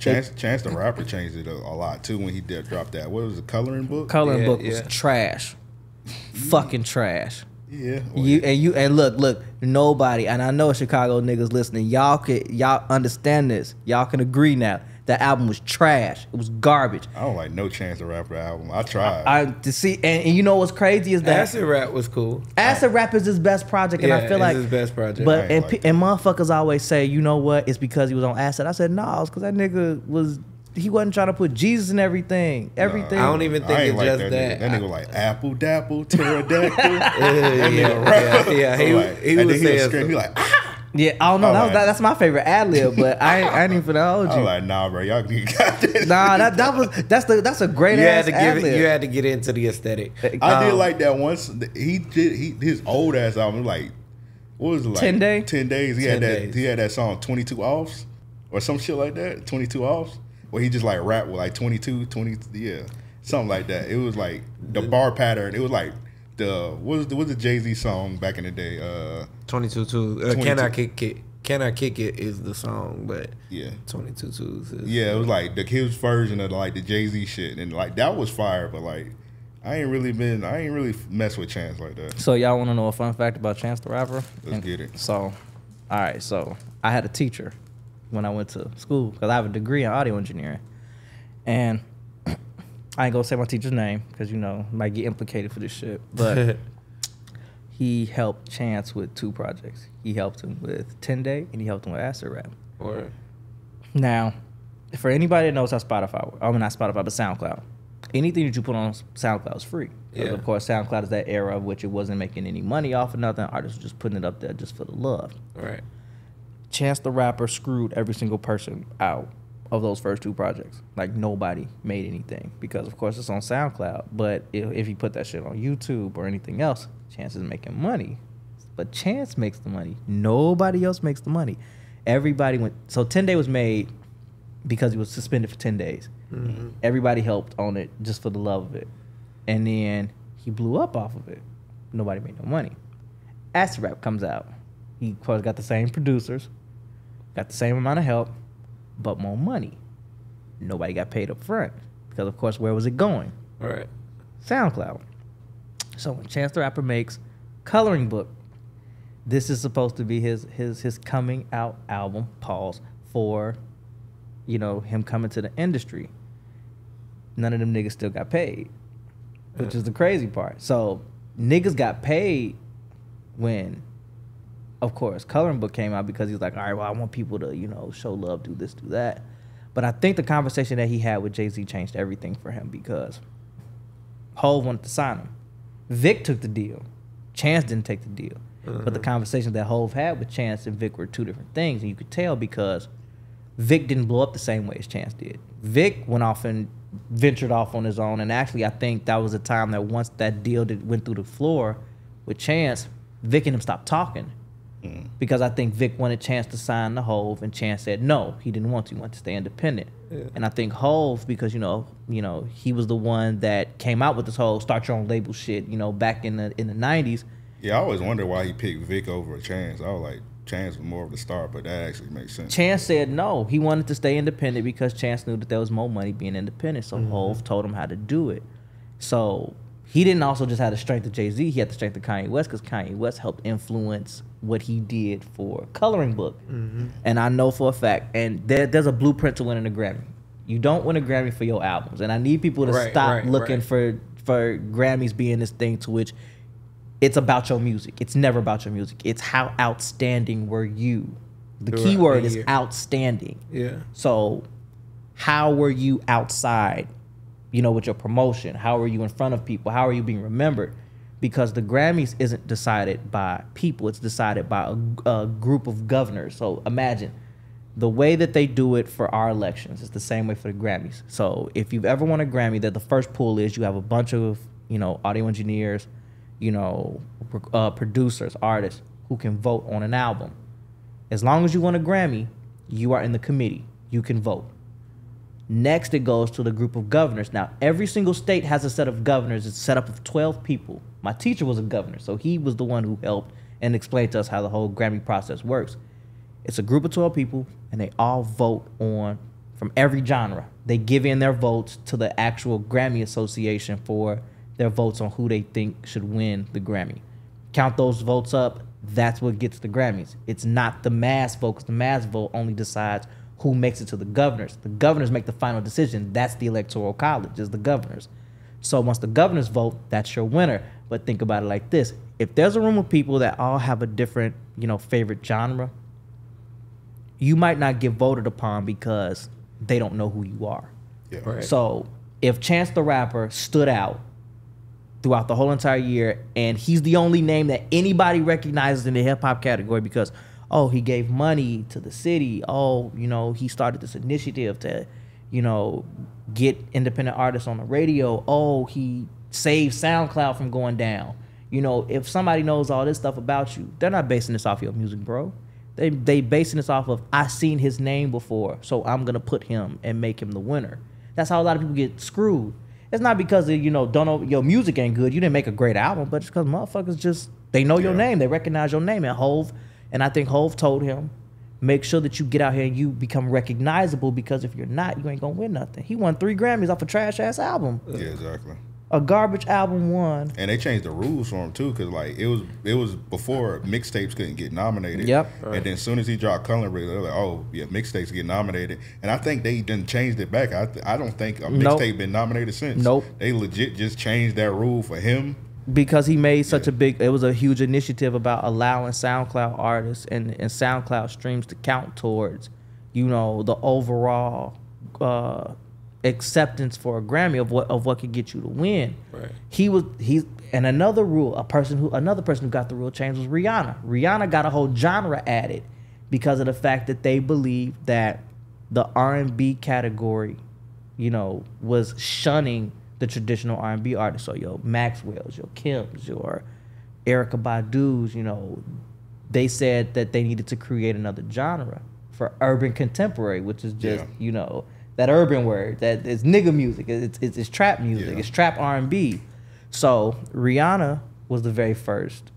Chance the Rapper changed it a lot too when he did drop that. What was the Coloring Book? Coloring Book was trash, fucking trash. Yeah. And look, nobody, and I know Chicago niggas listening, y'all understand this. Y'all can agree now. That album was trash. It was garbage. I don't like no Chance the Rapper album. I tried. And you know what's crazy is that Acid Rap was cool. Acid Rap is his best project, and I feel like his best project. But and motherfuckers always say, you know what? It's because he was on acid. I said no, it's because that nigga wasn't trying to put Jesus in everything. Everything. I don't even think it's like just that. that. That nigga was like apple dapple pterodactyl. He was saying scream. He like ah. Yeah, I don't know. That's my favorite ad lib, but I ain't even finna hold you. I was like, nah, bro, y'all got this. Nah, that's a great ass ad lib. You had to get into the aesthetic. I did like that once. He did his old ass album. Like, what was it like? 10 Days. 10 Days. He had that song 22 Offs or some shit like that. 22 Offs, where he just like rap with like 22, 20, something like that. It was like the bar pattern. It was like what was the Jay-Z song back in the day? 22 Can I Kick It? Can I Kick It is the song, but 22 Twos is it was like his version of like the Jay-Z shit, and like that was fire. But like I ain't really mess with Chance like that. So y'all want to know a fun fact about Chance the Rapper? Let's get it. So, all right. So I had a teacher when I went to school because I have a degree in audio engineering, and I ain't gonna say my teacher's name because might get implicated for this shit, but he helped Chance with 2 projects. He helped him with 10 Day and he helped him with Acid Rap. Or now, for anybody that knows how Spotify, I mean not Spotify, but SoundCloud, anything that you put on SoundCloud is free. Because of course SoundCloud is that era of which it wasn't making any money off of nothing. Artists were just putting it up there just for the love. Right. Chance the Rapper screwed every single person out of those first 2 projects. Like nobody made anything because of course it's on SoundCloud. But if you put that shit on YouTube or anything else, Chance is making money. But Chance makes the money. Nobody else makes the money. Everybody went. So 10 Day was made because he was suspended for 10 days. Mm-hmm. Everybody helped on it just for the love of it. And then he blew up off of it. Nobody made no money. Acid Rap comes out. He of course got the same producers, got the same amount of help, but more money. Nobody got paid up front because of course where was it going? Right. SoundCloud. So when Chance the Rapper makes Coloring Book, this is supposed to be his coming out album, pause, for him coming to the industry. None of them niggas still got paid, which is the crazy part. So niggas got paid when, of course, Coloring Book came out because he was like, all right, well, I want people to, show love, do this, do that. But I think the conversation that he had with Jay-Z changed everything for him because Hov wanted to sign him. Vic took the deal. Chance didn't take the deal. But the conversations that Hov had with Chance and Vic were 2 different things. And you could tell because Vic didn't blow up the same way as Chance did. Vic went off and ventured off on his own. And actually, I think that was a time that once that deal went through the floor with Chance, Vic and him stopped talking. Because I think Vic wanted Chance to sign the Hov, and Chance said no, he didn't want to. He wanted to stay independent. Yeah. And I think Hov, because he was the one that came out with this whole start your own label shit, back in the 90s. Yeah, I always wondered why he picked Vic over Chance. I was like, Chance was more of the star, but that actually makes sense. Chance said no, he wanted to stay independent because Chance knew that there was more money being independent. So Hov told him how to do it. So he didn't also just have the strength of Jay-Z, he had the strength of Kanye West because Kanye West helped influence what he did for Coloring Book. And I know for a fact, and there's a blueprint to winning a Grammy. You don't win a Grammy for your albums. And I need people to stop looking for Grammys being this thing to which it's about your music. It's never about your music. It's how outstanding were you. The key word is outstanding. Yeah. So how were you outside, with your promotion? How are you in front of people? How are you being remembered? Because the Grammys isn't decided by people. It's decided by a group of governors. So imagine the way that they do it for our elections is the same way for the Grammys. So if you've ever won a Grammy, that the first pool is you have a bunch of, audio engineers, producers, artists who can vote on an album. As long as you won a Grammy, you are in the committee. You can vote. Next, it goes to the group of governors. Now, every single state has a set of governors. It's set up of 12 people. My teacher was a governor, so he was the one who helped and explained to us how the whole Grammy process works. It's a group of 12 people, and they all vote on from every genre. They give in their votes to the actual Grammy Association for their votes on who they think should win the Grammy. Count those votes up, that's what gets the Grammys. It's not the mass vote, 'cause the mass vote only decides who makes it to the governors. The governors make the final decision. That's the electoral college, is the governors. So once the governors vote, that's your winner. But think about it like this. If there's a room of people that all have a different, favorite genre, you might not get voted upon because they don't know who you are. Yeah. Right. So if Chance the Rapper stood out throughout the whole entire year, and he's the only name that anybody recognizes in the hip hop category because, oh, he gave money to the city. Oh, he started this initiative to, get independent artists on the radio. Oh, he saved SoundCloud from going down. If somebody knows all this stuff about you, they're not basing this off your music, bro. They basing this off of, I seen his name before, so I'm gonna put him and make him the winner. That's how a lot of people get screwed. It's not because of, don't know your music ain't good. You didn't make a great album, but it's because motherfuckers just, they know your name. They recognize your name. And I think Hov told him, make sure that you get out here and you become recognizable, because if you're not, you ain't gonna win nothing. He won 3 Grammys off a trash ass album. Yeah, exactly. A garbage album won. And they changed the rules for him too, because like it was before mixtapes couldn't get nominated. Yep. Right. And then as soon as he dropped Color Ray, they're like, oh yeah, mixtapes get nominated. And I think they done changed it back. I don't think a mixtape been nominated since. Nope. They legit just changed that rule for him. Because he made such it was a huge initiative about allowing SoundCloud artists and SoundCloud streams to count towards, the overall acceptance for a Grammy of what could get you to win. Right. And another person who got the rule changed was Rihanna. Rihanna got a whole genre added because of the fact that they believed that the R&B category, was shunning the traditional R&B artists. So your Maxwell's, your Kim's, your Erykah Badu's, they said that they needed to create another genre for urban contemporary, which is just, that urban word that is nigga music. It's trap music. Yeah. It's trap R&B. So Rihanna was the very first